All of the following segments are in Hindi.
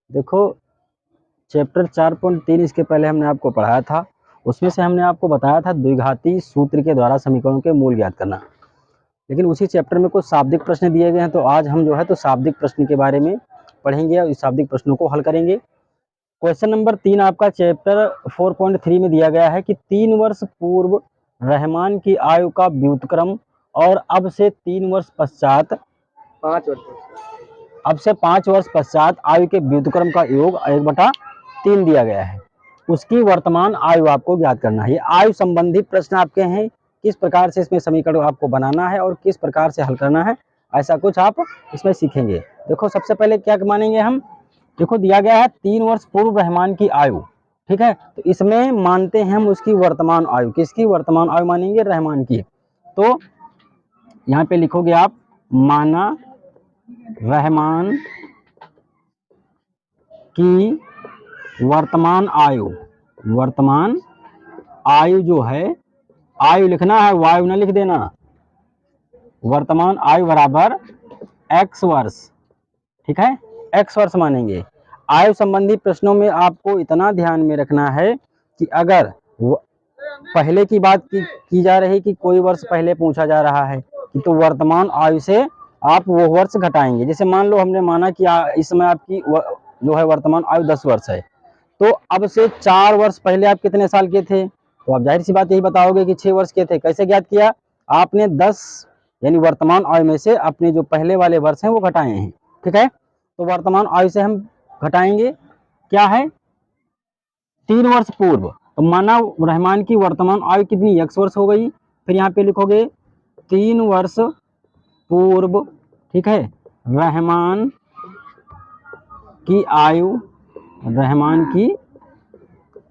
देखो चैप्टर 4.3 इसके पहले हमने आपको पढ़ाया था, उसमें से हमने आपको बताया था द्विघाती सूत्र के द्वारा समीकरणों के मूल ज्ञात करना। लेकिन उसी चैप्टर में कुछ शाब्दिक प्रश्न दिए गए हैं, तो आज हम जो है तो शाब्दिक प्रश्न के बारे में पढ़ेंगे और इस शाब्दिक प्रश्नों को हल करेंगे। क्वेश्चन नंबर 3 आपका चैप्टर 4.3 में दिया गया है कि 3 वर्ष पूर्व रहमान की आयु का व्युत्क्रम और अब से 3 वर्ष पश्चात 5 वर्ष पश्चात आयु के व्युत्क्रम का योग 1/3 दिया गया है। उसकी वर्तमान आयु आपको ज्ञात करना है। ये आयु संबंधी प्रश्न आपके हैं, किस प्रकार से इसमें समीकरण आपको बनाना है और किस प्रकार से हल करना है, ऐसा कुछ आप इसमें सीखेंगे। देखो सबसे पहले क्या मानेंगे हम, देखो दिया गया है 3 वर्ष पूर्व रहमान की आयु, ठीक है, तो इसमें मानते हैं हम उसकी वर्तमान आयु। किसकी वर्तमान आयु मानेंगे? रहमान की। तो यहाँ पे लिखोगे आप माना रहमान की वर्तमान आयु जो है, आयु लिखना है, वायु ना लिख देना। वर्तमान आयु बराबर x वर्ष, ठीक है, x वर्ष मानेंगे। आयु संबंधी प्रश्नों में आपको इतना ध्यान में रखना है कि अगर पहले की बात की जा रही कि कोई वर्ष पहले पूछा जा रहा है कि तो वर्तमान आयु से आप वो वर्ष घटाएंगे। जैसे मान लो हमने माना कि इस समय आपकी जो है वर्तमान आयु 10 वर्ष है, तो अब से 4 वर्ष पहले आप कितने साल के थे? तो आप जाहिर सी बात यही बताओगे कि 6 वर्ष के थे। कैसे ज्ञात किया? आपने 10 यानी वर्तमान आयु में से अपने जो पहले वाले वर्ष हैं वो घटाए हैं, ठीक है। तो वर्तमान आयु से हम घटाएंगे, क्या है? 3 वर्ष पूर्व। तो माना रहमान की वर्तमान आयु कितनी? x वर्ष हो गई। फिर यहाँ पे लिखोगे 3 वर्ष पूर्व, ठीक है, रहमान की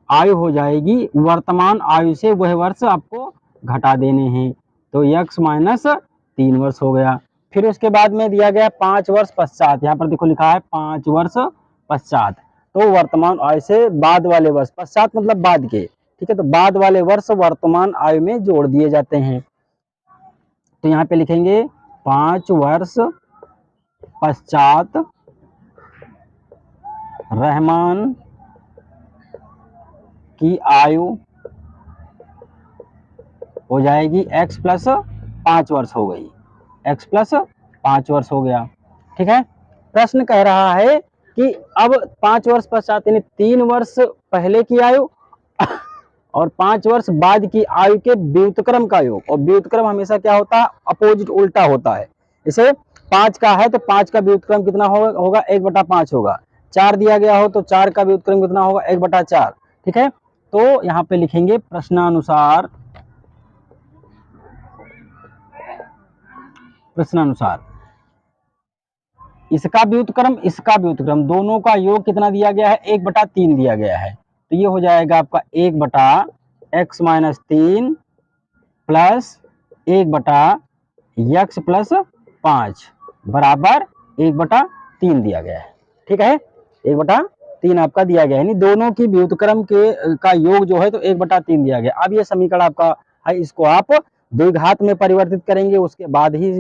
आयु हो जाएगी, वर्तमान आयु से वह वर्ष आपको घटा देने हैं, तो x माइनस 3 वर्ष हो गया। फिर उसके बाद में दिया गया 5 वर्ष पश्चात, यहाँ पर देखो लिखा है 5 वर्ष पश्चात, तो वर्तमान आयु से बाद वाले वर्ष, पश्चात मतलब बाद के, ठीक है, तो बाद वाले वर्ष वर्तमान आयु में जोड़ दिए जाते हैं। तो यहाँ पे लिखेंगे 5 वर्ष पश्चात रहमान की आयु हो जाएगी x प्लस 5 वर्ष हो गई, x प्लस 5 वर्ष हो गया, ठीक है। प्रश्न कह रहा है कि अब 5 वर्ष पश्चात यानी 3 वर्ष पहले की आयु और 5 वर्ष बाद की आयु के व्युत्क्रम का योग। और व्युत्क्रम हमेशा क्या होता है? अपोजिट, उल्टा होता है। इसे 5 का है तो 5 का व्युत्क्रम कितना होगा? 1/5 होगा। 4 दिया गया हो तो 4 का व्युत्क्रम कितना होगा? 1/4, ठीक है। तो यहाँ पे लिखेंगे प्रश्नानुसार इसका व्युत्क्रम दोनों का योग कितना दिया गया है? 1/3 दिया गया है। तो ये हो जाएगा आपका 1/x minus 3 plus 1/x plus 5 बराबर 1/3 दिया गया है, ठीक है। 1/3 आपका दिया गया है, यानी दोनों की व्युत्क्रम का योग जो है तो 1/3 दिया गया। अब ये समीकरण आपका है, इसको आप द्विघात में परिवर्तित करेंगे, उसके बाद ही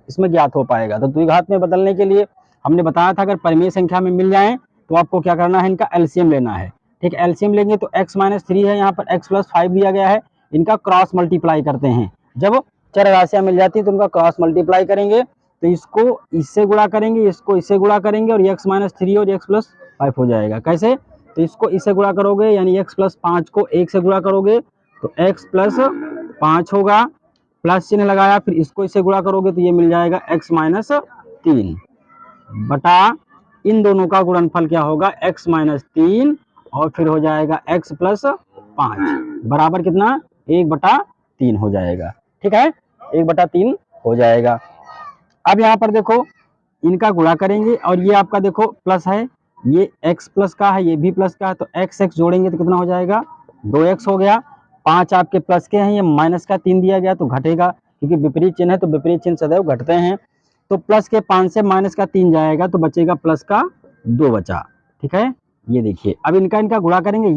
इसमें ज्ञात हो पाएगा। तो द्विघात में बदलने के लिए हमने बताया था अगर परिमेय संख्या में मिल जाए तो आपको क्या करना है? इनका एलसीएम लेना है, ठीक है। एलसीएम लेंगे तो x माइनस 3 है, यहाँ पर x प्लस 5 दिया गया है, इनका क्रॉस मल्टीप्लाई करते हैं। जब चर राशियां मिल जाती है तो उनका क्रॉस मल्टीप्लाई करेंगे, तो इसको इससे गुणा करेंगे, इसको इससे गुणा करेंगे और x माइनस 3 और x प्लस 5 हो जाएगा। कैसे? तो इसको इससे गुणा करोगे यानी x प्लस 5 को 1 से गुणा करोगे तो x प्लस 5 होगा, प्लस चिन्ह लगाया, फिर इसको इससे गुणा करोगे तो ये मिल जाएगा x माइनस 3 बटा इन दोनों का गुणनफल क्या होगा? x माइनस 3 और फिर हो जाएगा x प्लस 5 बराबर कितना? 1/3 हो जाएगा, ठीक है, 1/3 हो जाएगा। अब यहाँ पर देखो इनका गुणा करेंगे और ये आपका देखो प्लस है, ये x प्लस का है, ये भी प्लस का है, तो x जोड़ेंगे तो कितना हो जाएगा? 2x हो गया। 5 आपके प्लस के हैं, ये माइनस का 3 दिया गया तो घटेगा, क्योंकि विपरीत चिन्ह है तो विपरीत चिन्ह सदैव घटते हैं। तो प्लस के 5 से माइनस का 3 जाएगा तो बचेगा प्लस का 2 बचा, ठीक है। ये देखिए अब इनका गुणा करेंगे,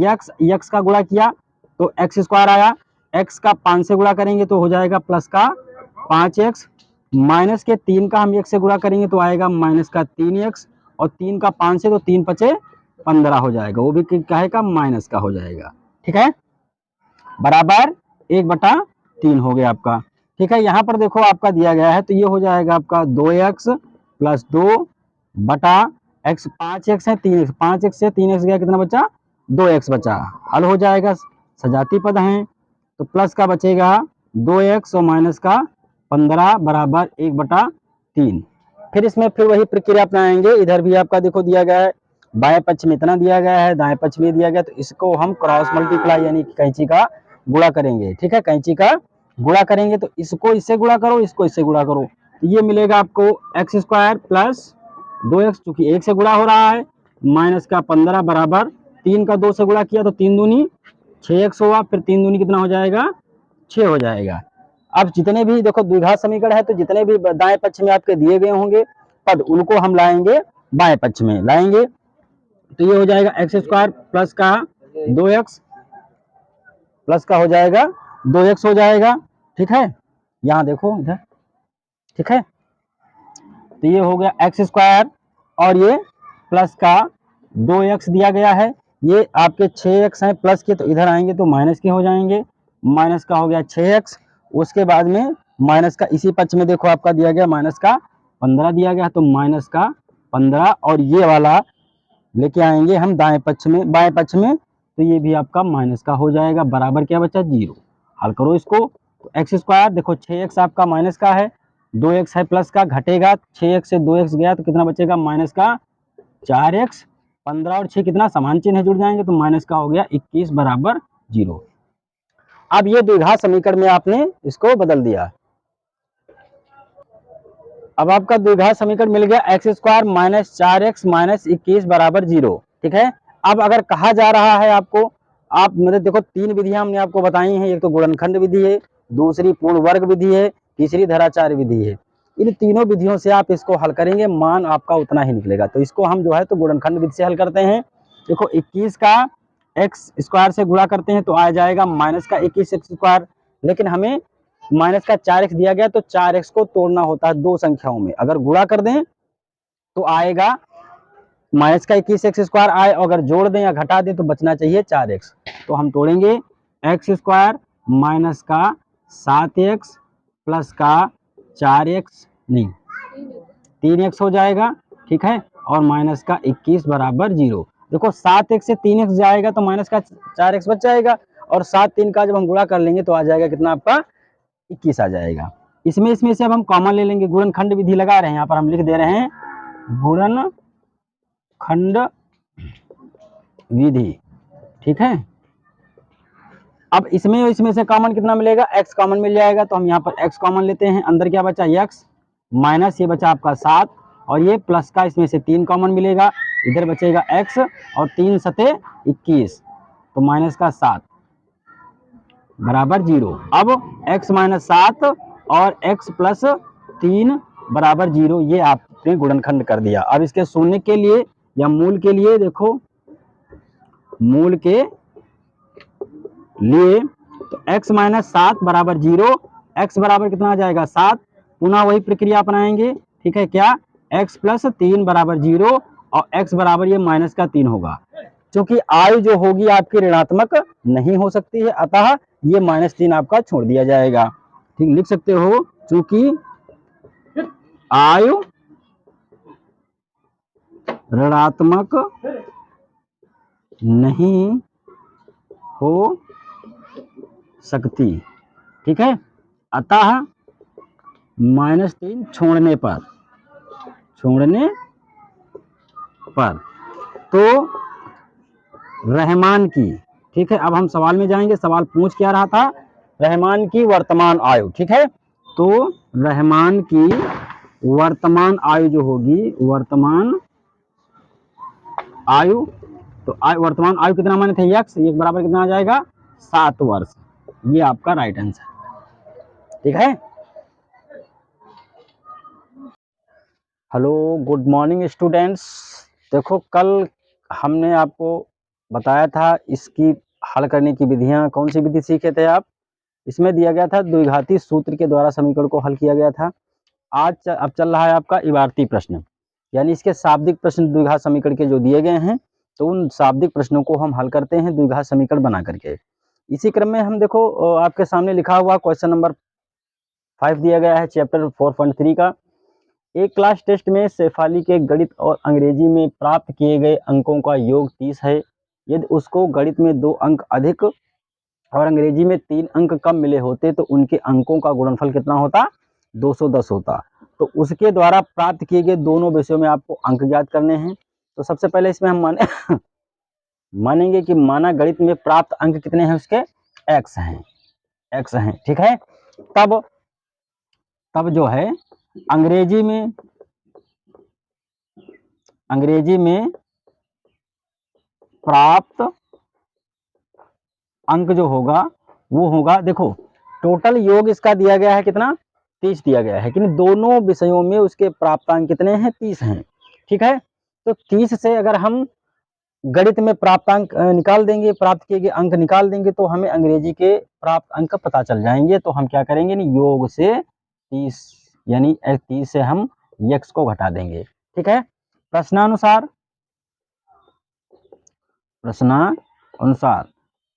x का गुणा किया तो x स्क्वायर आया, x का 5 से गुणा करेंगे तो हो जाएगा प्लस का 5x, माइनस के 3 का हम 1 से गुणा करेंगे तो आएगा माइनस का 3x, और 3 का 5 से तो 3 5 15 हो जाएगा, वो भी क्या है का माइनस का हो जाएगा। ठीक है, बराबर 1/3 हो गया आपका। ठीक है, यहाँ पर देखो आपका दिया गया है, तो ये हो जाएगा आपका 2x + 2 बटा x, 5x है 3x, 5x से 3x गया, कितना बचा 2x बचा। हल हो जाएगा, सजाती पद हैं तो प्लस का बचेगा 2x और माइनस का 15 बराबर 1/3। फिर इसमें फिर वही प्रक्रिया अपनाएंगे, इधर भी आपका देखो दिया गया है, बाएं पक्ष में इतना दिया गया है, दाएं पक्ष में दिया गया, तो इसको हम क्रॉस मल्टीप्लाई यानी कैंची का गुणा करेंगे। ठीक है, कैंची का गुणा करेंगे, तो इसको इससे गुणा करो, इसको इससे गुणा करो, तो ये मिलेगा आपको x² + 2x, चूंकि 1 से गुणा हो रहा है, माइनस का 15 बराबर 3 का 2 से गुणा किया तो 3 दूनी 6x हुआ, फिर 3 दूनी कितना हो जाएगा 6 हो जाएगा। अब जितने भी देखो द्विघात समीकरण है, तो जितने भी दाएं पक्ष में आपके दिए गए होंगे पद, उनको हम लाएंगे बाएं पक्ष में लाएंगे, तो ये हो जाएगा x² प्लस का 2x प्लस का हो जाएगा 2x हो जाएगा। ठीक है, यहाँ देखो इधर, ठीक है, तो ये हो गया x² और ये प्लस का 2x दिया गया है, ये आपके 6x हैं प्लस के, तो इधर आएंगे तो माइनस के हो जाएंगे, माइनस का हो गया 6x, उसके बाद में माइनस का इसी पक्ष में देखो आपका दिया गया माइनस का 15 दिया गया, तो माइनस का 15 और ये वाला लेके आएंगे हम दाएं पक्ष में, बाएं पक्ष में, तो ये भी आपका माइनस का हो जाएगा, बराबर क्या बचा 0। हल करो इसको, तो x² देखो 6x आपका माइनस का है, 2x है प्लस का, घटेगा 6x से 2x गया तो कितना बचेगा माइनस का 4x, 15 और 6 कितना समान चिन्ह जुड़ जाएंगे, तो माइनस का हो गया 21 बराबर 0। अब ये द्विघात समीकरण में आपने इसको बदल दिया, अब आपका द्विघात समीकरण मिल गया x² - 4x - 21 बराबर 0। ठीक है, अब अगर कहा जा रहा है आपको, आप मतलब देखो 3 विधियां हमने आपको बताई हैं, एक तो गुणनखंड विधि है, दूसरी पूर्ण वर्ग विधि है, तीसरी धराचार्य विधि है। इन तीनों विधियों से आप इसको हल करेंगे, मान आपका उतना ही निकलेगा, तो इसको हम जो है तो गुणनखंड विधि से हल करते हैं। देखो 21 का x² से गुणा करते हैं तो आ जाएगा माइनस का 21x², लेकिन हमें माइनस का 4x दिया गया, तो 4x को तोड़ना होता है दो संख्याओं में, अगर गुणा कर दें तो आएगा माइनस का 21x² आए, और अगर जोड़ दें या घटा दें तो बचना चाहिए 4x, तो हम तोड़ेंगे x² माइनस का 7x प्लस का 4x नहीं 3x हो जाएगा। ठीक है, और माइनस का 21 बराबर 0। देखो 7x से 3x जाएगा तो माइनस का 4x बच जाएगा, और 7 3 का जब हम गुणा कर लेंगे तो आ जाएगा कितना आपका 21 आ जाएगा। इसमें से अब हम कॉमन ले लेंगे, गुणनखंड विधि लगा रहे हैं, यहाँ पर हम लिख दे रहे हैं गुणनखंड विधि। ठीक है, अब इसमें से कॉमन कितना मिलेगा, x कॉमन मिल जाएगा, तो हम यहाँ पर x कॉमन लेते हैं, अंदर क्या बचा x माइनस ये बचा आपका 7, और ये प्लस का इसमें से 3 कॉमन मिलेगा, इधर बचेगा x और 3 सते 21, तो माइनस का 7 बराबर 0। अब x - 7 और x + 3 बराबर 0, ये आपने गुणनखंड कर दिया। अब इसके शून्य के लिए या मूल के लिए, देखो मूल के लिए तो x - 7 बराबर 0, x बराबर कितना आ जाएगा 7, पुनः वही प्रक्रिया अपनाएंगे। ठीक है, क्या x + 3 बराबर 0 और x बराबर ये माइनस का 3 होगा, क्योंकि आयु जो होगी आपकी ऋणात्मक नहीं हो सकती है, अतः ये -3 आपका छोड़ दिया जाएगा। ठीक, लिख सकते हो चूंकि आयु ऋणात्मक नहीं हो सकती। ठीक है, अतः -3 छोड़ने पर तो रहमान की। ठीक है, अब हम सवाल में जाएंगे, सवाल पूछ क्या रहा था, रहमान की वर्तमान आयु। ठीक है, तो रहमान की वर्तमान आयु जो होगी, वर्तमान आयु, तो वर्तमान आयु कितना माने थे x, एक बराबर कितना आ जाएगा 7 वर्ष, ये आपका राइट आंसर। ठीक है, हेलो गुड मॉर्निंग स्टूडेंट्स। देखो कल हमने आपको बताया था इसकी हल करने की विधियां, कौन सी विधि सीखे थे आप, इसमें दिया गया था द्विघाती सूत्र के द्वारा समीकरण को हल किया गया था। आज अब चल रहा है आपका इबारती प्रश्न, यानी इसके शाब्दिक प्रश्न द्विघात समीकरण के जो दिए गए हैं तो उन शाब्दिक प्रश्नों को हम हल करते हैं द्विघात समीकरण बना करके। इसी क्रम में हम देखो आपके सामने लिखा हुआ क्वेश्चन नंबर 5 दिया गया है चैप्टर 4.3 का। एक क्लास टेस्ट में शेफाली के गणित और अंग्रेजी में प्राप्त किए गए अंकों का योग 30 है। यदि उसको गणित में 2 अंक अधिक और अंग्रेजी में 3 अंक कम मिले होते तो उनके अंकों का गुणनफल कितना होता? 210 होता। तो उसके द्वारा प्राप्त किए गए दोनों विषयों में आपको अंक ज्ञात करने हैं। तो सबसे पहले इसमें हम मानेंगे कि माना गणित में प्राप्त अंक कितने हैं उसके? x हैं, ठीक है। तब जो है अंग्रेजी में प्राप्त अंक जो होगा वो होगा, देखो टोटल योग इसका दिया गया है कितना? 30 दिया गया है, कि दोनों विषयों में उसके प्राप्तांक कितने हैं? 30 हैं, ठीक है। तो 30 से अगर हम गणित में प्राप्तांक निकाल देंगे, प्राप्त किए गए अंक निकाल देंगे, तो हमें अंग्रेजी के प्राप्त अंक पता चल जाएंगे। तो हम क्या करेंगे? योग से 30 यानी 30 से हम x को घटा देंगे, ठीक है। प्रश्नानुसार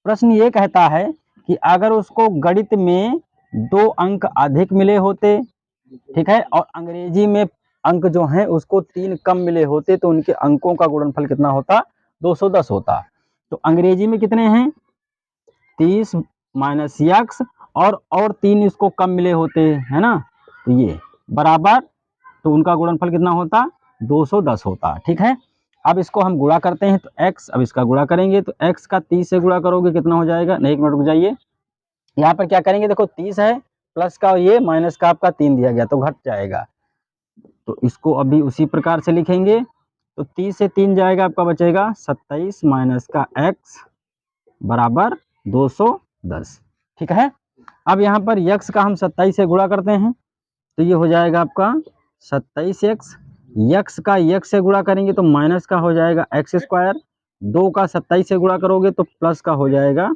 प्रश्न ये कहता है कि अगर उसको गणित में 2 अंक अधिक मिले होते, ठीक है, और अंग्रेजी में अंक जो हैं उसको 3 कम मिले होते तो उनके अंकों का गुणनफल कितना होता? 210 होता। तो अंग्रेजी में कितने हैं? 30 माइनस x और 3 इसको कम मिले होते, है ना, तो ये बराबर, तो उनका गुणनफल कितना होता? 210 होता, ठीक है। अब इसको हम गुणा करते हैं तो x, अब इसका गुणा करेंगे तो x का 30 से गुणा करोगे कितना हो जाएगा? नहीं, एक मिनट रुक जाइए, यहाँ पर क्या करेंगे? देखो 30 है प्लस का ये माइनस का आपका 3 दिया गया तो घट जाएगा, तो इसको अभी उसी प्रकार से लिखेंगे। तो 30 से 3 जाएगा, आपका बचेगा 27 माइनस का x बराबर 210, ठीक है। अब यहाँ पर x का हम 27 से गुणा करते हैं तो ये हो जाएगा आपका 27x, x का x से गुणा करेंगे तो माइनस का हो जाएगा x स्क्वायर, 2 का 27 से गुणा करोगे तो प्लस का हो जाएगा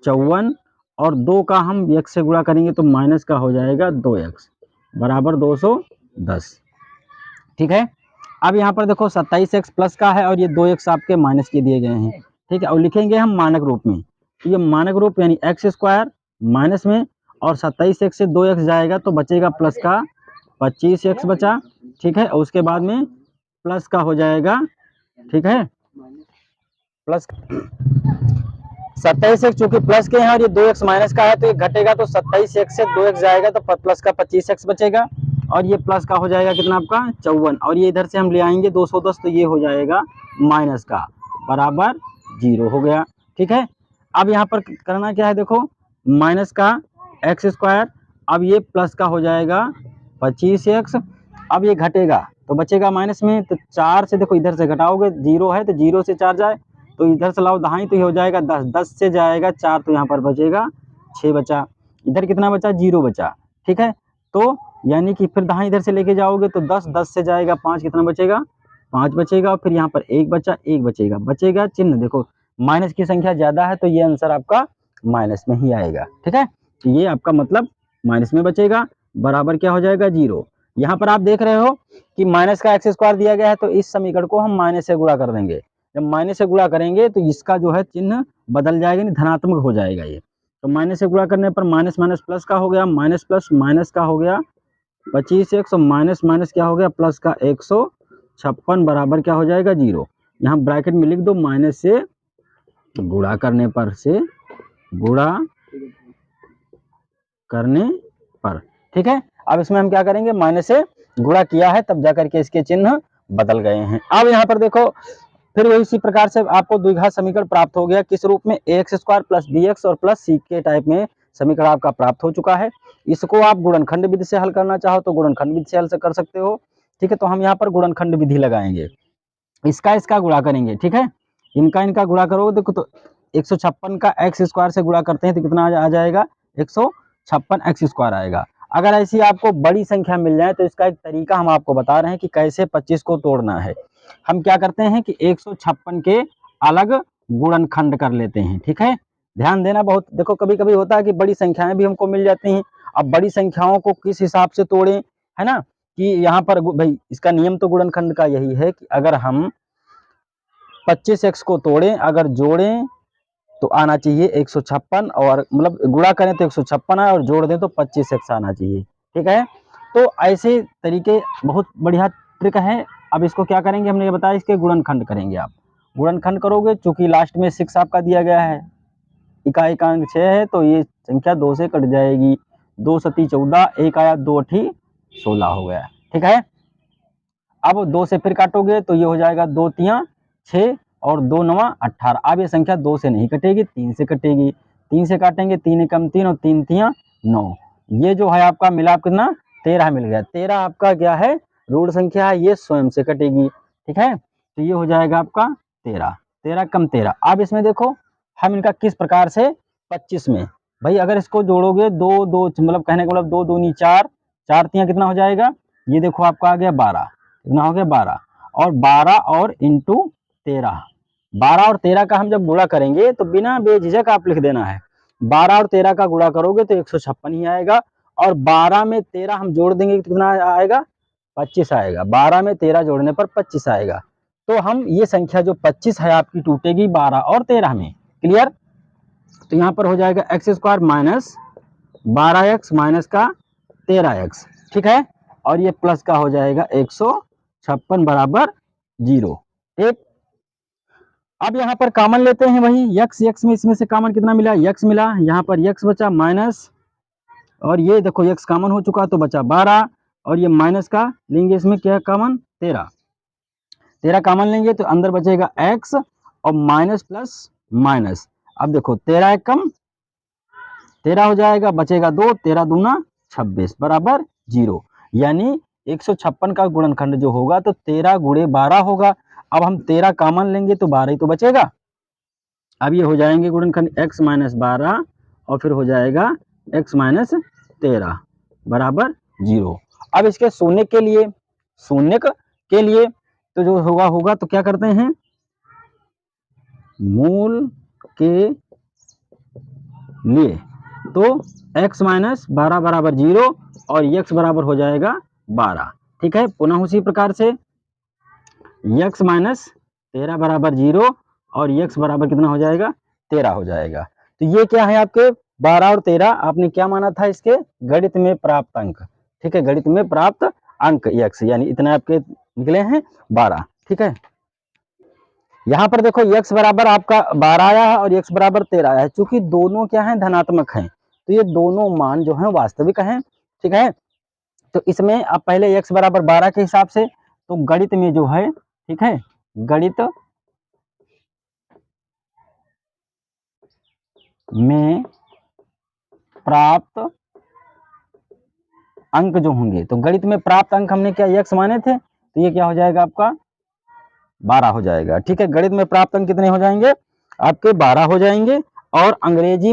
54, और 2 का हम x से गुणा करेंगे तो माइनस का हो जाएगा 2x बराबर 210, ठीक है। अब यहाँ पर देखो 27x प्लस का है और ये 2x आपके माइनस के दिए गए हैं, ठीक है, और लिखेंगे हम मानक रूप में। तो ये मानक रूप यानी x स्क्वायर माइनस में, और 27x से 2x जाएगा तो बचेगा प्लस का 25x बचा, ठीक है, और उसके बाद में प्लस का हो जाएगा, ठीक है, प्लस 27x चूंकि प्लस के हैं और ये 2x माइनस का है तो ये घटेगा, तो 27x से 2x जाएगा तो प्लस का 25x बचेगा, और ये प्लस का हो जाएगा कितना आपका 54, और ये इधर से हम ले आएंगे 210 तो ये हो जाएगा माइनस का बराबर 0 हो गया, ठीक है। अब यहाँ पर करना क्या है? देखो माइनस का x स्क्वायर, अब ये प्लस का हो जाएगा 25x, अब ये घटेगा तो बचेगा माइनस में, तो 4 से देखो इधर से घटाओगे 0 है तो 0 से 4 जाए तो इधर से लाओ दहाई तो ये हो जाएगा 10, 10 से जाएगा 4 तो यहाँ पर बचेगा 6 बचा, इधर कितना बचा? 0 बचा, ठीक है। तो यानी कि फिर दहाई इधर से लेके जाओगे तो 10, 10 से जाएगा 5, कितना बचेगा? 5 बचेगा, और फिर यहाँ पर 1 बचा, 1 बचेगा चिन्ह, देखो माइनस की संख्या ज्यादा है तो ये आंसर आपका माइनस में ही आएगा, ठीक है। तो ये आपका मतलब माइनस में बचेगा, बराबर क्या हो जाएगा? 0। यहाँ पर आप देख रहे हो कि माइनस का x स्क्वायर दिया गया है तो इस समीकरण को हम माइनस से गुणा कर देंगे। जब माइनस से गुणा करेंगे तो इसका जो है चिन्ह बदल जाएगा, नहीं धनात्मक हो जाएगा ये। तो माइनस से गुणा करने पर माइनस माइनस प्लस का हो गया, माइनस प्लस माइनस का हो गया 25x, और माइनस माइनस क्या हो गया? प्लस का 156 बराबर क्या हो जाएगा? 0। यहाँ ब्रैकेट में लिख दो माइनस से गुणा करने पर, ठीक है। अब इसमें हम क्या करेंगे? माइनस से गुणा किया है तब जाकर के इसके चिन्ह बदल गए हैं। अब यहाँ पर देखो फिर वही इसी प्रकार से आपको द्विघात समीकरण प्राप्त हो गया, किस रूप में? ax स्क्वायर प्लस bx और प्लस c के टाइप में समीकरण आपका प्राप्त हो चुका है। इसको आप गुणनखंड विधि से हल करना चाहो तो गुणनखंड विधि से हल कर सकते हो, ठीक है। तो हम यहाँ पर गुणनखंड विधि लगाएंगे, इसका गुणा करेंगे, ठीक है, इनका गुणा करोगे देखो तो 156 का x स्क्वायर से गुणा करते हैं तो कितना आ जाएगा? 156 x स्क्वायर आएगा। अगर ऐसी आपको बड़ी संख्या मिल जाए तो इसका एक तरीका हम आपको बता रहे हैं कि कैसे 25 को तोड़ना है। हम क्या करते हैं कि 156 के अलग गुणनखंड कर लेते हैं, ठीक है। ध्यान देना बहुत, देखो कभी कभी होता है कि बड़ी संख्याएं भी हमको मिल जाती हैं। अब बड़ी संख्याओं को किस हिसाब से तोड़ें, है ना, कि यहाँ पर भाई इसका नियम तो गुणनखंड का यही है कि अगर हम 25x को तोड़ें, अगर जोड़ें तो आना चाहिए 156, और मतलब गुणा करें तो 156 आए और जोड़ दें तो 25x आना चाहिए। ठीक है, तो ऐसे तरीके बहुत बढ़िया ट्रिक है। अब इसको क्या करेंगे, हमने ये बताया, इसके गुणनखंड करेंगे। आप गुणनखंड करोगे, चूंकि लास्ट में 6 आपका दिया गया है, इकाई का अंक 6 है, तो ये संख्या 2 से कट जाएगी। 2 सती 14, 1 आया 2 अठी 16 हो गया। ठीक है, अब 2 से फिर काटोगे तो ये हो जाएगा 2 तियां 6 और 2 नवा 18। अब ये संख्या 2 से नहीं कटेगी, 3 से कटेगी। 3 से काटेंगे, 3 एकम 3 और 3 तियां 9। ये जो है आपका मिला कितना, 13 मिल गया। 13 आपका क्या है, ऋण संख्या है, ये स्वयं से कटेगी। ठीक है, तो ये हो जाएगा आपका 13। 13 कम 13। अब इसमें देखो हम इनका किस प्रकार से 25 में, भाई अगर इसको जोड़ोगे 2 2 मतलब कहने का मतलब 2 दूनी 4, 4 तियां कितना हो जाएगा, ये देखो आपका आ गया 12। कितना हो गया 12, और 12 और इंटू 13। 12 और 13 का हम जब गुणा करेंगे तो बिना बेझिझक आप लिख देना है। 12 और 13 का गुणा करोगे तो 156 ही आएगा, और 12 में 13 हम जोड़ देंगे तो कितना आएगा, 25 आएगा। 12 में 13 जोड़ने पर 25 आएगा। तो हम ये संख्या जो 25 है आपकी टूटेगी 12 और 13 में। क्लियर, तो यहाँ पर हो जाएगा x square minus 12x minus का 13x। ठीक है, और ये प्लस का हो जाएगा 156 बराबर 0। ठीक, अब यहाँ पर कॉमन लेते हैं वही यक्स। यक्स में इसमें से कॉमन कितना मिला, यक्स मिला। यहाँ पर यक्स बचा माइनस, और ये देखो यक्स कॉमन हो चुका तो बचा 12, और ये माइनस का लेंगे इसमें क्या कॉमन 13। 13 कॉमन लेंगे तो अंदर बचेगा एक्स और माइनस प्लस माइनस। अब देखो 13 एक कम 13 हो जाएगा, बचेगा 2, 13 दूना 26 बराबर 0। यानी 156 का गुणनखंड जो होगा तो 13 गुणे 12 होगा। अब हम 13 कॉमन लेंगे तो 12 ही तो बचेगा। अब ये हो जाएंगे गुणनखंड x माइनस 12 और फिर हो जाएगा x माइनस 13 बराबर 0। अब इसके शून्य के लिए तो जो होगा तो क्या करते हैं, मूल के लिए तो x माइनस 12 बराबर 0 और x बराबर हो जाएगा 12। ठीक है, पुनः उसी प्रकार से x माइनस 13 बराबर 0 और x बराबर कितना हो जाएगा, 13 हो जाएगा। तो ये क्या है आपके 12 और 13 आपने क्या माना था, इसके गणित में प्राप्त अंक। ठीक है, गणित में प्राप्त अंक x, यानी इतने आपके निकले हैं 12। ठीक है, यहाँ पर देखो x बराबर आपका 12 आया है और x बराबर 13 आया है। चूंकि दोनों क्या है, धनात्मक हैं, तो ये दोनों मान जो है वास्तविक हैं। ठीक है, तो इसमें अब पहले x बराबर 12 के हिसाब से, तो गणित में जो है, ठीक है, गणित में प्राप्त अंक जो होंगे, तो गणित में प्राप्त अंक हमने क्या x माने थे, तो ये क्या हो जाएगा आपका 12 हो जाएगा। ठीक है, गणित में प्राप्त अंक कितने हो जाएंगे, आपके 12 हो जाएंगे। और अंग्रेजी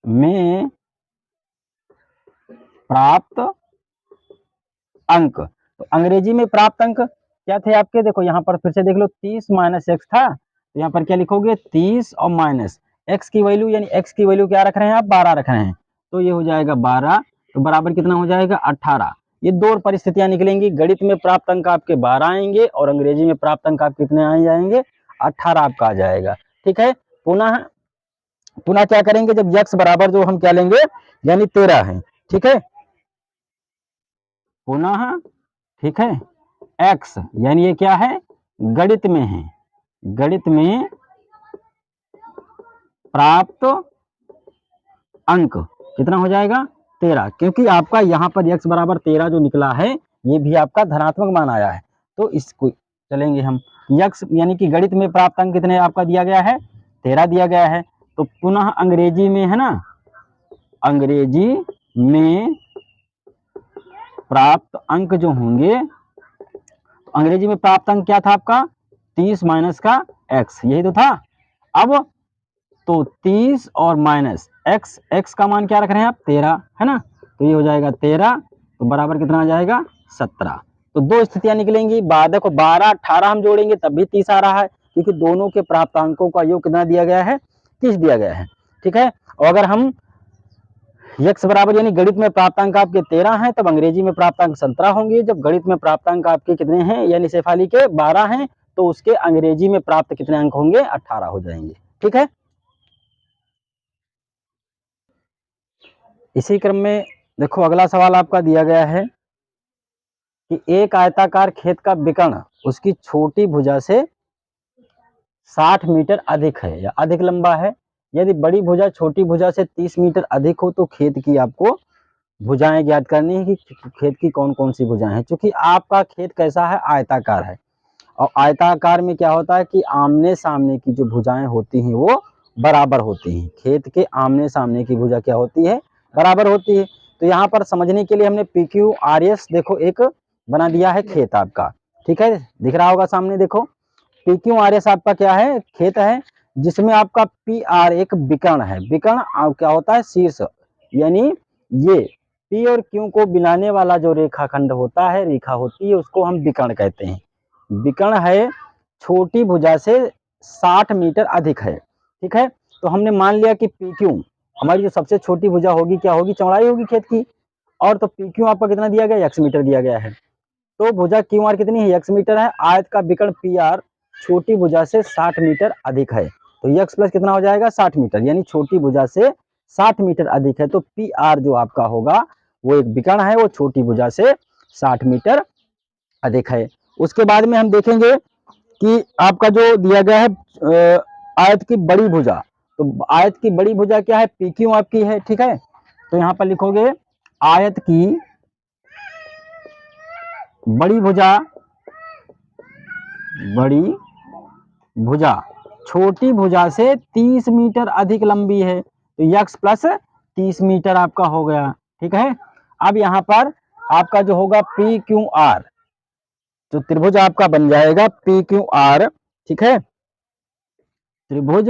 में प्राप्त अंक, तो अंग्रेजी में प्राप्त अंक क्या थे आपके, देखो यहाँ पर फिर से देख लो, 30 माइनस एक्स था, तो यहाँ पर क्या लिखोगे 30 और माइनस एक्स की वैल्यू, यानी एक्स की वैल्यू क्या रख रहे हैं आप, 12 रख रहे हैं, तो ये हो जाएगा 12, तो बराबर कितना हो जाएगा 18। ये दो परिस्थितियां निकलेंगी, गणित में प्राप्त अंक आपके 12 आएंगे और अंग्रेजी में प्राप्त अंक आप कितने आ जाएंगे, 18 आपका आ जाएगा। ठीक है, पुनः क्या करेंगे, जब x बराबर जो हम क्या लेंगे, यानी 13 है। ठीक है, पुनः ठीक है x, यानी ये क्या है, गणित में है, गणित में प्राप्त अंक कितना हो जाएगा 13, क्योंकि आपका यहाँ पर x बराबर 13 जो निकला है ये भी आपका धनात्मक मान आया है। तो इसको चलेंगे हम x, यानी कि गणित में प्राप्त अंक कितने आपका दिया गया है, 13 दिया गया है। तो पुनः अंग्रेजी में है ना, अंग्रेजी में प्राप्त अंक जो होंगे, अंग्रेजी में प्राप्त अंक क्या था आपका 30 माइनस का x, यही तो था। अब तो 30 और माइनस x, x का मान क्या रख रहे हैं आप 13 है ना, तो ये हो जाएगा 13, तो बराबर कितना आ जाएगा 17। तो दो स्थितियां निकलेंगी, देखो 12 18 हम जोड़ेंगे तब भी 30 आ रहा है, क्योंकि दोनों के प्राप्तांकों का योग कितना दिया गया है, 30 दिया गया है। ठीक है, और अगर हम x बराबर यानी गणित में प्राप्तांक आपके 13 हैं, तब अंग्रेजी में प्राप्तांक 17 होंगे। जब गणित में प्राप्तांक आपके कितने हैं यानी शेफाली के 12 हैं, तो उसके अंग्रेजी में प्राप्त कितने अंक होंगे, 18 हो जाएंगे। ठीक है। इसी क्रम में देखो अगला सवाल आपका दिया गया है कि एक आयताकार खेत का विकर्ण उसकी छोटी भुजा से 60 मीटर अधिक है या अधिक लंबा है। यदि बड़ी भुजा छोटी भुजा से 30 मीटर अधिक हो तो खेत की आपको भुजाएं ज्ञात करनी है कि खेत की कौन कौन सी भुजाएं हैं। क्योंकि आपका खेत कैसा है, आयताकार है, और आयताकार में क्या होता है कि आमने सामने की जो भुजाएं होती हैं वो बराबर होती हैं। खेत के आमने सामने की भुजा क्या होती है, बराबर होती है। तो यहाँ पर समझने के लिए हमने PQRS देखो एक बना दिया है खेत आपका। ठीक है, दिख रहा होगा सामने, देखो PQRS आपका क्या है, खेत है, जिसमें आपका PR एक विकर्ण है। विकर्ण क्या होता है, शीर्ष, यानी ये P और Q को मिलाने वाला जो रेखाखंड होता है, रेखा होती है, उसको हम विकर्ण कहते हैं। विकर्ण है, छोटी भुजा से 60 मीटर अधिक है। ठीक है, तो हमने मान लिया कि PQ हमारी जो सबसे छोटी भुजा होगी क्या होगी, चौड़ाई होगी खेत की, और तो PQ आपका कितना दिया गया, x मीटर दिया गया है। तो भुजा QR कितनी है, x मीटर है। आयत का विकर्ण PR छोटी भुजा से 60 मीटर अधिक है, तो x प्लस कितना हो जाएगा, 60 मीटर, यानी छोटी भुजा से 60 मीटर अधिक है, तो PR जो आपका होगा वो एक विकर्ण है, वो छोटी भुजा से 60 मीटर अधिक है। उसके बाद में हम देखेंगे कि आपका जो दिया गया है आयत की बड़ी भुजा, तो आयत की बड़ी भुजा क्या है, PQ आपकी है। ठीक है, तो यहां पर लिखोगे आयत की बड़ी भुजा, बड़ी भुजा छोटी भुजा से 30 मीटर अधिक लंबी है, तो x प्लस 30 मीटर आपका हो गया। ठीक है, अब यहां पर आपका जो होगा PQR, जो त्रिभुज आपका बन जाएगा PQR। ठीक है, त्रिभुज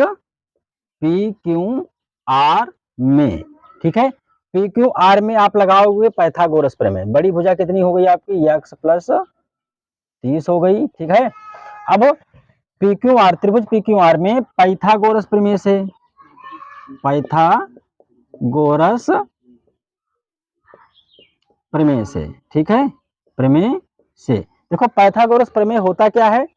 PQR में, ठीक है, PQR में आप लगाओगे पाइथागोरस प्रमेय। बड़ी भुजा कितनी हो गई आपकी, x प्लस 30 हो गई। ठीक है, अब PQR, त्रिभुज PQR में पाइथागोरस प्रमेय से, पाइथागोरस प्रमेय से, ठीक है, प्रमेय से देखो पाइथागोरस प्रमेय होता क्या है,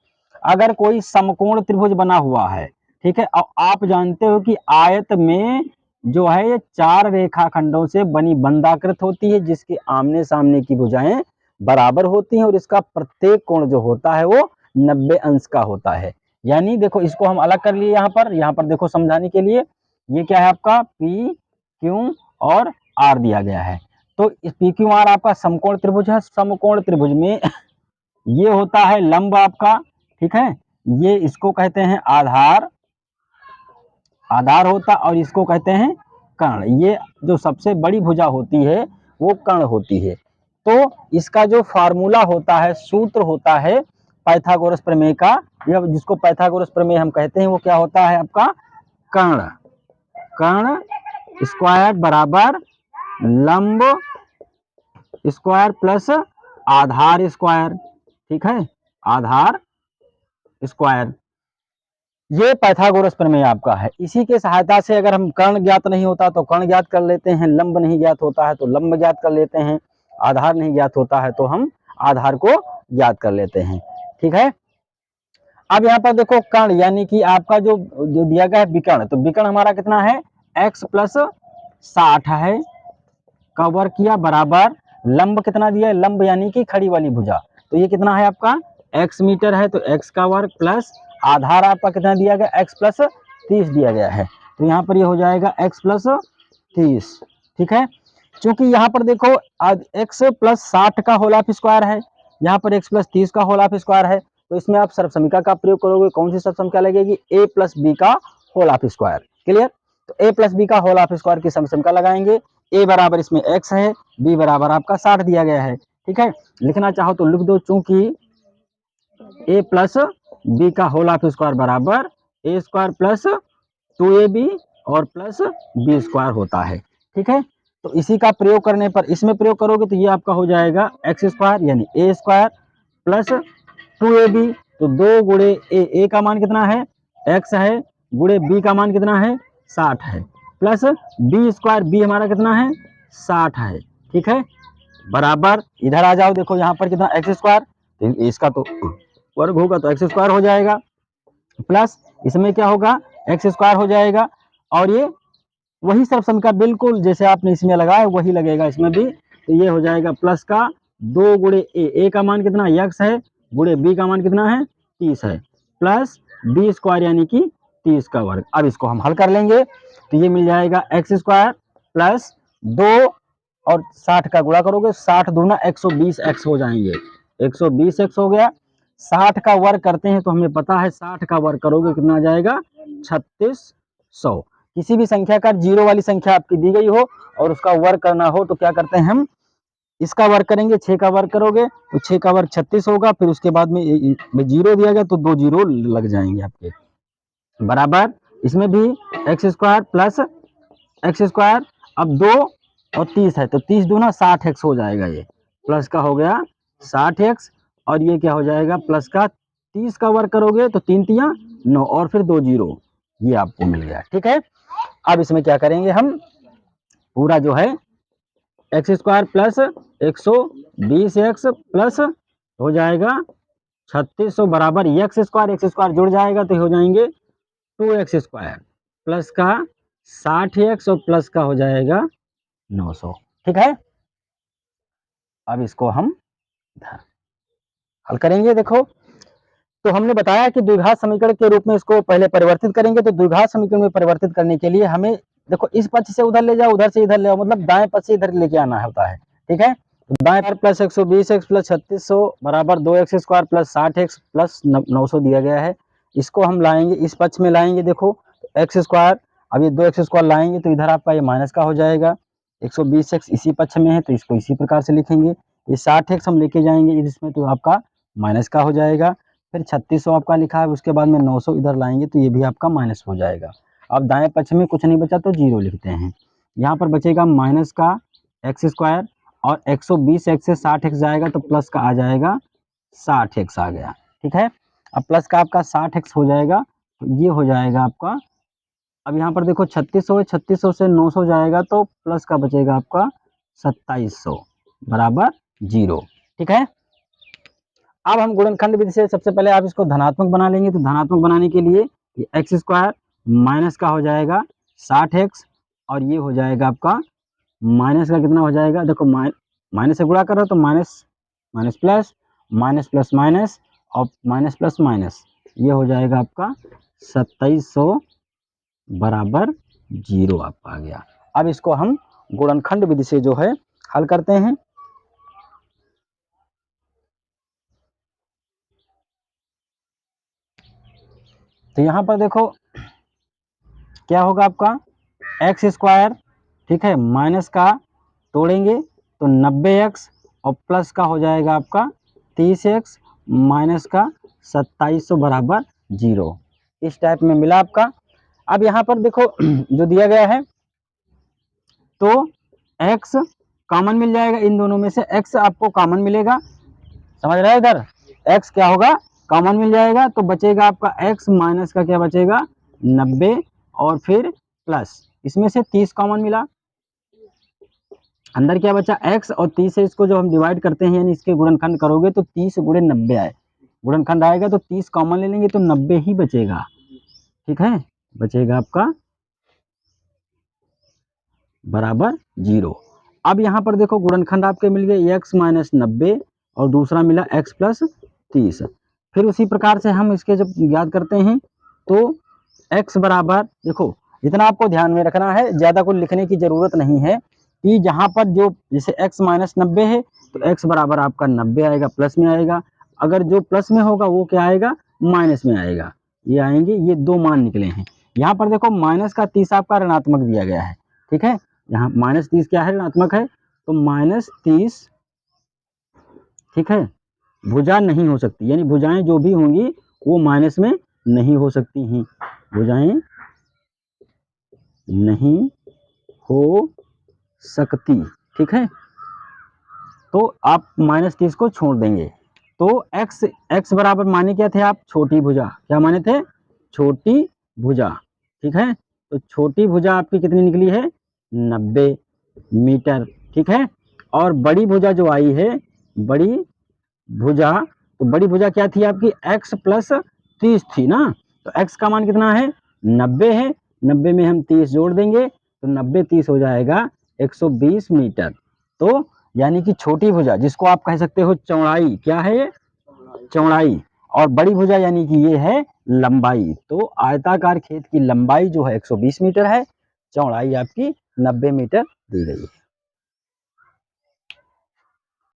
अगर कोई समकोण त्रिभुज बना हुआ है, ठीक है, और आप जानते हो कि आयत में जो है ये 4 रेखाखंडों से बनी बंधाकृत होती है, जिसके आमने सामने की भुजाएं बराबर होती हैं, और इसका प्रत्येक कोण जो होता है वो 90 अंश का होता है। यानी देखो इसको हम अलग कर लिए, यहाँ पर देखो समझाने के लिए, ये क्या है आपका P, Q और R दिया गया है। तो इस PQR आपका समकोण त्रिभुज है। समकोण त्रिभुज में ये होता है लंब आपका, ठीक है, ये इसको कहते हैं आधार, आधार होता, और इसको कहते हैं कर्ण। ये जो सबसे बड़ी भुजा होती है वो कर्ण होती है। तो इसका जो फार्मूला होता है, सूत्र होता है पाइथागोरस प्रमेय का, या जिसको पाइथागोरस प्रमेय हम कहते हैं, वो क्या होता है आपका, कर्ण, कर्ण स्क्वायर बराबर लंब स्क्वायर प्लस आधार स्क्वायर। ठीक है, आधार स्क्वायर, ये पाइथागोरस प्रमेय आपका है। इसी के सहायता से अगर हम कर्ण ज्ञात नहीं होता तो कर्ण ज्ञात कर लेते हैं, लंब नहीं ज्ञात होता है तो लंब ज्ञात कर लेते हैं, आधार नहीं ज्ञात होता है तो हम आधार को ज्ञात कर लेते हैं। ठीक है, अब यहाँ पर देखो कर्ण यानी कि आपका जो दिया गया है विकर्ण, तो विकर्ण हमारा कितना है, x प्लस 60 है, कवर किया बराबर लंब कितना दिया है, लंब यानी कि खड़ी वाली भुजा, तो ये कितना है आपका x मीटर है, तो x का वर्ग प्लस आधार आपका कितना दिया गया, x प्लस 30 दिया गया है, तो यहाँ पर ये हो जाएगा x प्लस 30। ठीक है, क्योंकि यहाँ पर देखो x प्लस 60 का होल ऑफ स्क्वायर है, यहाँ पर x प्लस 30 का होल ऑफ स्क्वायर है, तो इसमें आप सर्वसमीका का प्रयोग करोगे, कौन सी सर्वसमीका लगेगी, a प्लस बी का होल ऑफ स्क्वायर। क्लियर, तो a प्लस बी का होल ऑफ स्क्वायर की सर्वसमीका लगाएंगे, a बराबर इसमें x है, b बराबर आपका 60 दिया गया है। ठीक है, लिखना चाहो तो लिख दो, चूंकि a प्लस बी का होल ऑफ स्क्वायर बराबर a स्क्वायर प्लस 2ab और प्लस बी स्क्वायर होता है। ठीक है, तो इसी का प्रयोग करने पर, इसमें प्रयोग करोगे तो ये आपका हो जाएगा एक्स स्क्वायर यानी a स्क्वायर प्लस 2ab, तो 2 गुणे a का मान कितना है, x है, गुणे b का मान कितना है, 60 है, प्लस बी स्क्वायर, बी हमारा कितना है 60 है, ठीक है, बराबर इधर आ जाओ, देखो यहाँ पर कितना एक्स स्क्वायर, तो इसका तो वर्ग होगा तो एक्स स्क्वायर हो जाएगा, प्लस इसमें क्या होगा एक्स स्क्वायर हो जाएगा, और ये वही सब समीकरण बिल्कुल जैसे आपने इसमें लगाया वही लगेगा इसमें भी, तो ये हो जाएगा प्लस का 2 गुणे ए का मान कितना x है, गुणे बी का मान कितना है 30 है, प्लस बी स्क्वायर यानी कि 30 का वर्ग। अब इसको हम हल कर लेंगे तो ये मिल जाएगा एक्स स्क्वायर प्लस 2 और 60 का गुणा करोगे, 60 दूना 120 एक्स हो जाएंगे, 120 एक्स हो गया, 60 का वर्ग करते हैं तो हमें पता है 60 का वर्ग करोगे कितना आ जाएगा 3600। किसी भी संख्या का जीरो वाली संख्या आपकी दी गई हो और उसका वर्ग करना हो तो क्या करते हैं हम, इसका वर्ग करेंगे, 6 का वर्ग करोगे तो 6 का वर्ग 36 होगा, फिर उसके बाद में जीरो दिया गया तो 2 जीरो लग जाएंगे आपके, बराबर इसमें भी x square plus x square, अब 2 और 30 है तो 30 दूना 60 एक्स हो जाएगा, ये प्लस का हो गया 60 एक्स, और ये क्या हो जाएगा प्लस का 30 का वर्ग करोगे तो 3 तिया 9 और फिर 2 जीरो, ये आपको मिल गया, ठीक है। अब इसमें क्या करेंगे हम, पूरा जो है x square plus 120 x plus हो जाएगा 3600 बराबर एक्स स्क्वायर जुड़ जाएगा तो हो जाएंगे 2x स्क्वायर प्लस का 60x और प्लस का हो जाएगा 900, ठीक है। अब इसको हम हल करेंगे, देखो तो हमने बताया कि द्विघात समीकरण के रूप में इसको पहले परिवर्तित करेंगे, तो द्विघात समीकरण में परिवर्तित करने के लिए हमें देखो इस पक्ष से उधर ले जाओ, उधर से इधर ले आओ, मतलब दाएं पक्ष से इधर लेके आना होता है, ठीक है। दाएं पर प्लस 120x प्लस 3600 बराबर 2x square plus 60x plus 900 दिया गया है, इसको हम लाएंगे इस पक्ष में लाएंगे, देखो एक्स स्क्वायर, अब ये 2x स्क्वायर लाएंगे तो इधर आपका ये माइनस का हो जाएगा, 120x इसी पक्ष में है तो इसको इसी प्रकार से लिखेंगे, ये 60x हम लेके जाएंगे इसमें तो आपका माइनस का हो जाएगा, फिर 3600 आपका लिखा है, उसके बाद में 900 इधर लाएंगे तो ये भी आपका माइनस हो जाएगा। अब दाएं पक्ष में कुछ नहीं बचा तो जीरो लिखते हैं, यहाँ पर बचेगा माइनस का एक्स स्क्वायर और 120x से 60x जाएगा तो प्लस का आ जाएगा 60x आ गया, ठीक है। अब प्लस का आपका 60x हो जाएगा तो ये हो जाएगा आपका, अब यहाँ पर देखो 3600 है, 3600 से 900 जाएगा तो प्लस का बचेगा आपका 2700 बराबर जीरो, ठीक है। अब हम गुणनखंड विधि से सबसे पहले आप इसको धनात्मक बना लेंगे, तो धनात्मक बनाने के लिए एक्स स्क्वायर माइनस का हो जाएगा 60x और ये हो जाएगा आपका माइनस का कितना हो जाएगा, देखो माइनस से गुणा कर रहे हो तो minus minus plus minus plus minus और माइनस प्लस माइनस, ये हो जाएगा आपका 2700 बराबर जीरो आपका आ गया। अब इसको हम गुणनखंड विधि से जो है हल करते हैं, तो यहाँ पर देखो क्या होगा आपका एक्स स्क्वायर, ठीक है, माइनस का तोड़ेंगे तो 90x और प्लस का हो जाएगा आपका 30x माइनस का 2700 बराबर जीरो, इस टाइप में मिला आपका। अब यहाँ पर देखो जो दिया गया है तो x कॉमन मिल जाएगा, इन दोनों में से x आपको कॉमन मिलेगा, समझ रहे हैं, इधर x क्या होगा कॉमन मिल जाएगा तो बचेगा आपका x माइनस का क्या बचेगा 90 और फिर प्लस इसमें से 30 कॉमन मिला, अंदर क्या बचा x और 30 से इसको जब हम डिवाइड करते हैं यानी इसके गुणनखंड करोगे तो 30 गुणे 90 आए, गुणनखंड आएगा तो 30 कॉमन ले लेंगे तो 90 ही बचेगा, ठीक है, बचेगा आपका बराबर जीरो। अब यहाँ पर देखो गुणनखंड आपके मिल गए x माइनस 90 और दूसरा मिला x प्लस 30, फिर उसी प्रकार से हम इसके जब याद करते हैं तो x बराबर देखो इतना आपको ध्यान में रखना है, ज़्यादा कुछ लिखने की ज़रूरत नहीं है कि जहाँ पर जो जैसे x माइनस 90 है तो x बराबर आपका 90 आएगा, प्लस में आएगा, अगर जो प्लस में होगा वो क्या आएगा माइनस में आएगा, ये आएंगे, ये दो मान निकले हैं। यहाँ पर देखो माइनस का 30 आपका ऋणात्मक दिया गया है, ठीक है, यहाँ माइनस 30 क्या है ऋणात्मक है तो माइनस 30, ठीक है, भुजा नहीं हो सकती, यानी भुजाएं जो भी होंगी वो माइनस में नहीं हो सकती हैं, भुजाएं नहीं हो सकती, ठीक है, तो आप माइनस 30 को छोड़ देंगे तो x बराबर माने क्या थे आप छोटी भुजा, क्या माने थे छोटी भुजा, ठीक है, तो छोटी भुजा आपकी कितनी निकली है, 90 मीटर, ठीक है। और बड़ी भुजा जो आई है, बड़ी भुजा, तो बड़ी भुजा क्या थी आपकी, x प्लस 30 थी ना, तो x का मान कितना है, 90 है, 90 में हम 30 जोड़ देंगे तो 90 30 हो जाएगा 120 मीटर। तो यानी कि छोटी भुजा जिसको आप कह सकते हो चौड़ाई, क्या है ये, चौड़ाई, और बड़ी भुजा यानी कि ये है लंबाई। तो आयताकार खेत की लंबाई जो है 120 मीटर है, चौड़ाई आपकी 90 मीटर दी गई है।